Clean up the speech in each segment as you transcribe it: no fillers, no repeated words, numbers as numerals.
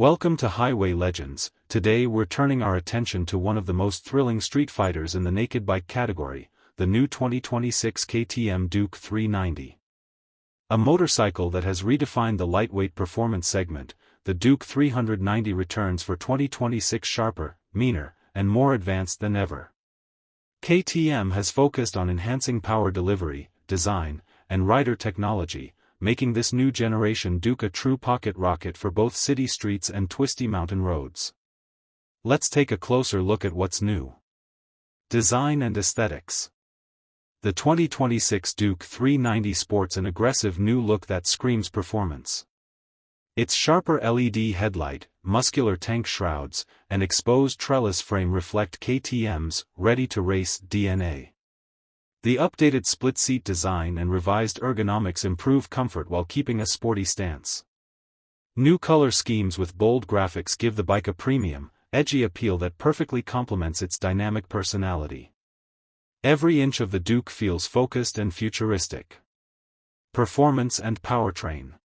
Welcome to Highway Legends. Today we're turning our attention to one of the most thrilling street fighters in the naked bike category, the new 2026 KTM Duke 390. A motorcycle that has redefined the lightweight performance segment, the Duke 390 returns for 2026 sharper, meaner, and more advanced than ever. KTM has focused on enhancing power delivery, design, and rider technology, making this new generation Duke a true pocket rocket for both city streets and twisty mountain roads. Let's take a closer look at what's new. Design and aesthetics. The 2026 Duke 390 sports an aggressive new look that screams performance. Its sharper LED headlight, muscular tank shrouds, and exposed trellis frame reflect KTM's ready-to-race DNA. The updated split-seat design and revised ergonomics improve comfort while keeping a sporty stance. New color schemes with bold graphics give the bike a premium, edgy appeal that perfectly complements its dynamic personality. Every inch of the Duke feels focused and futuristic. Performance and powertrain.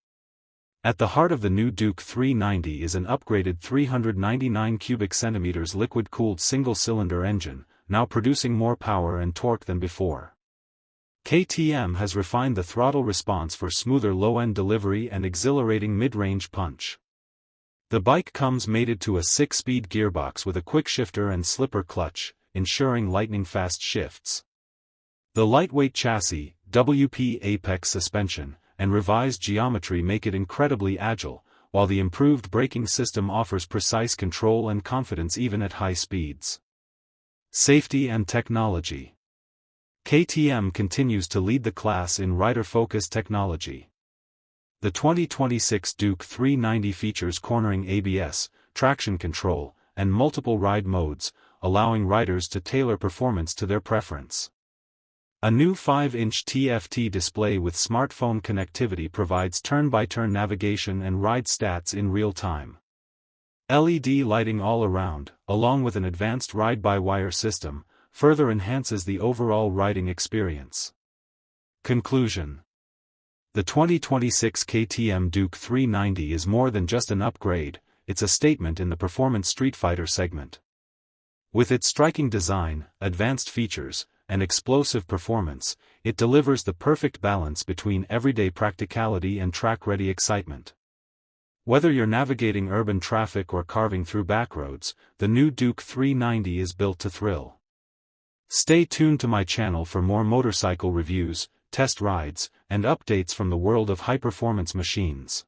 At the heart of the new Duke 390 is an upgraded 399 cubic centimeters liquid-cooled single-cylinder engine, now producing more power and torque than before. KTM has refined the throttle response for smoother low-end delivery and exhilarating mid-range punch. The bike comes mated to a 6-speed gearbox with a quick shifter and slipper clutch, ensuring lightning-fast shifts. The lightweight chassis, WP Apex suspension, and revised geometry make it incredibly agile, while the improved braking system offers precise control and confidence even at high speeds. Safety and technology. KTM continues to lead the class in rider-focused technology. The 2026 Duke 390 features cornering ABS, traction control, and multiple ride modes, allowing riders to tailor performance to their preference. A new 5-inch TFT display with smartphone connectivity provides turn-by-turn navigation and ride stats in real time. LED lighting all around, along with an advanced ride-by-wire system, further enhances the overall riding experience. Conclusion. The 2026 KTM Duke 390 is more than just an upgrade, it's a statement in the performance street fighter segment. With its striking design, advanced features, and explosive performance, it delivers the perfect balance between everyday practicality and track-ready excitement. Whether you're navigating urban traffic or carving through backroads, the new Duke 390 is built to thrill. Stay tuned to my channel for more motorcycle reviews, test rides, and updates from the world of high-performance machines.